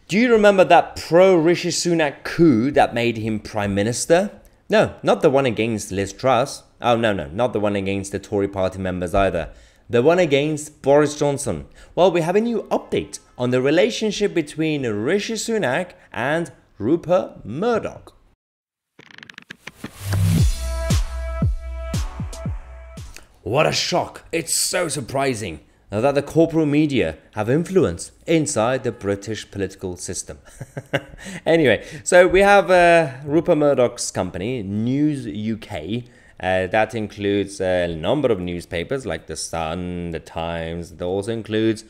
Do you remember that pro-Rishi Sunak coup that made him Prime Minister? No, not the one against Liz Truss. Oh, no, not the one against the Tory party members either. The one against Boris Johnson. Well, we have a new update on the relationship between Rishi Sunak and Rupert Murdoch. What a shock! It's so surprising that the corporate media have influence inside the British political system. Anyway, so we have Rupert Murdoch's company, News UK. That includes a number of newspapers like The Sun, The Times. It also includes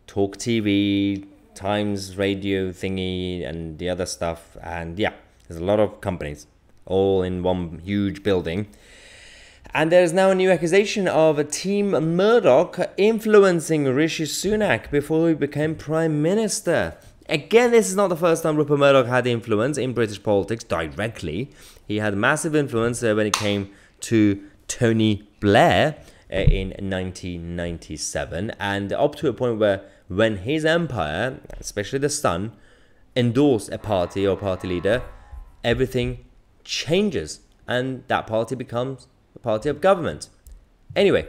Talk TV, Times Radio thingy, and the other stuff. And yeah, there's a lot of companies all in one huge building. And there's now a new accusation of Team Murdoch influencing Rishi Sunak before he became Prime Minister. Again, this is not the first time Rupert Murdoch had influence in British politics directly. He had massive influence when it came to Tony Blair in 1997, and up to a point where when his empire, especially the Sun, endorsed a party or party leader, everything changes and that party becomes a party of government. Anyway,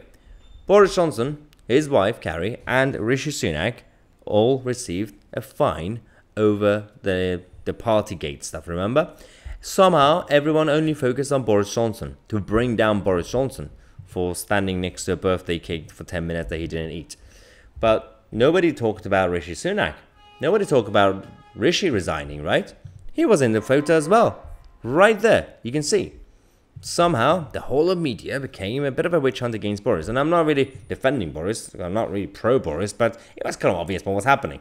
Boris Johnson, his wife Carrie, and Rishi Sunak all received a fine over the Partygate stuff, remember? Somehow, everyone only focused on Boris Johnson, to bring down Boris Johnson for standing next to a birthday cake for 10 minutes that he didn't eat. But nobody talked about Rishi Sunak. Nobody talked about Rishi resigning, right? He was in the photo as well. Right there, you can see. Somehow, the whole of media became a bit of a witch hunt against Boris. And I'm not really defending Boris, I'm not really pro-Boris, but it was kind of obvious what was happening.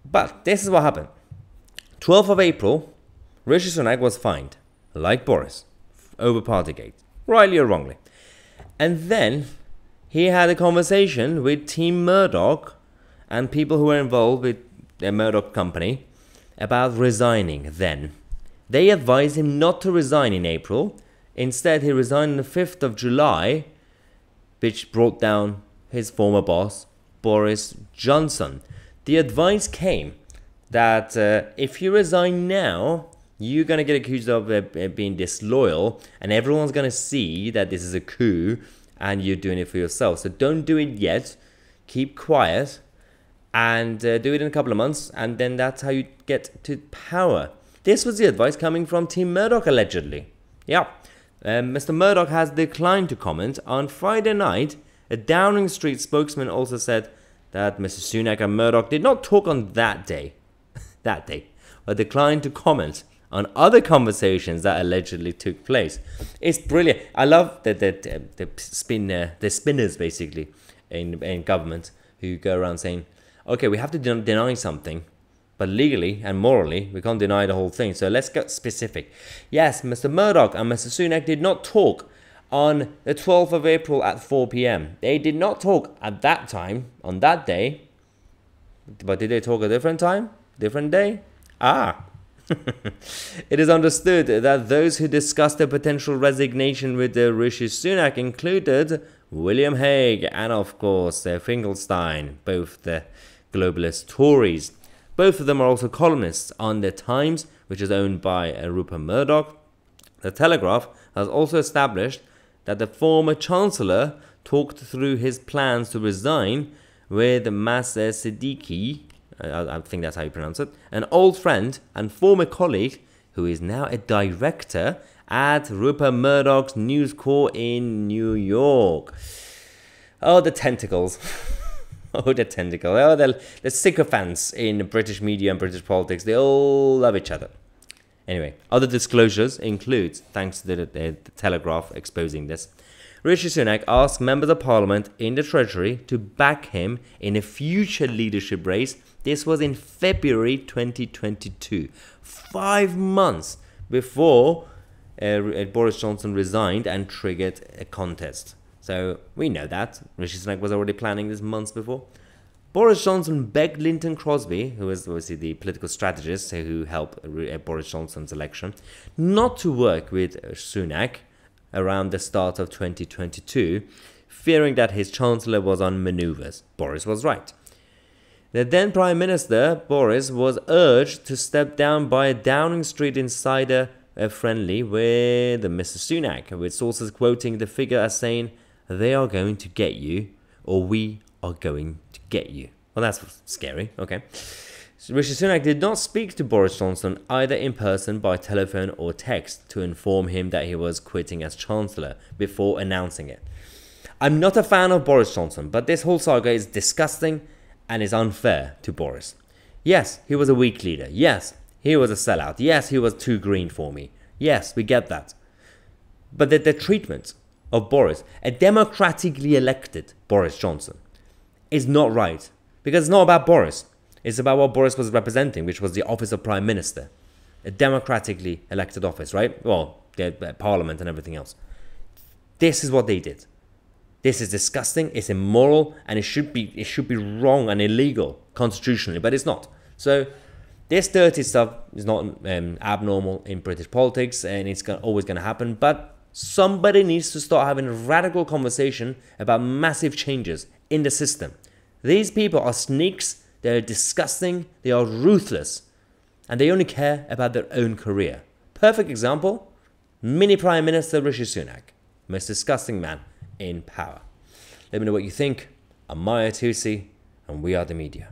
But this is what happened. 12th of April, Rishi Sunak was fined, like Boris, over Partygate, rightly or wrongly. And then he had a conversation with Team Murdoch and people who were involved with the Murdoch company about resigning then. They advised him not to resign in April. Instead, he resigned on the 5th of July, which brought down his former boss, Boris Johnson. The advice came that if you resign now, you're going to get accused of being disloyal, and everyone's going to see that this is a coup and you're doing it for yourself. So don't do it yet. Keep quiet and do it in a couple of months, and then that's how you get to power. This was the advice coming from Team Murdoch, allegedly. Yeah, Mr. Murdoch has declined to comment. On Friday night, a Downing Street spokesman also said that Mr. Sunak and Murdoch did not talk on that day, but declined to comment on other conversations that allegedly took place. It's brilliant. I love the spinners, basically, in government who go around saying, okay, we have to deny something, but legally and morally, we can't deny the whole thing. So let's get specific. Yes, Mr. Murdoch and Mr. Sunak did not talk on the 12th of April at 4 p.m. They did not talk at that time, on that day. But did they talk a different time? Different day? Ah. It is understood that those who discussed the potential resignation with Rishi Sunak included William Hague and, of course, Finkelstein, both the globalist Tories. Both of them are also columnists on The Times, which is owned by Rupert Murdoch. The Telegraph has also established that the former Chancellor talked through his plans to resign with Maseh Siddiqui, I think that's how you pronounce it, an old friend and former colleague who is now a director at Rupert Murdoch's News Corps in New York. Oh, the tentacles. Oh, the tentacle. Oh, the sycophants in British media and British politics. They all love each other. Anyway, other disclosures include, thanks to the Telegraph exposing this, Rishi Sunak asked members of parliament in the Treasury to back him in a future leadership race. This was in February 2022, 5 months before Boris Johnson resigned and triggered a contest. So we know that. Rishi Sunak was already planning this months before. Boris Johnson begged Linton Crosby, who is obviously the political strategist who helped Boris Johnson's election, not to work with Sunak around the start of 2022, fearing that his chancellor was on maneuvers. Boris was right. The then Prime Minister, Boris, was urged to step down by a Downing Street insider friendly with Mr. Sunak, with sources quoting the figure as saying, "They are going to get you, or we are going to get you." Well, that's scary, okay. So Rishi Sunak did not speak to Boris Johnson either in person, by telephone or text to inform him that he was quitting as Chancellor before announcing it. I'm not a fan of Boris Johnson, but this whole saga is disgusting and is unfair to Boris. Yes, he was a weak leader. Yes, he was a sellout. Yes, he was too green for me. Yes, we get that. But the treatment of Boris, a democratically elected Boris Johnson, is not right. Because it's not about Boris. It's about what Boris was representing, which was the office of Prime Minister. A democratically elected office, right? Well, the parliament and everything else. This is what they did. This is disgusting, it's immoral, and it should be wrong and illegal constitutionally, but it's not. So this dirty stuff is not abnormal in British politics, and it's always going to happen, but somebody needs to start having a radical conversation about massive changes in the system. These people are sneaks, they're disgusting, they are ruthless, and they only care about their own career. Perfect example, Mini Prime Minister Rishi Sunak, most disgusting man in power. Let me know what you think. I'm Tousi, and we are the media.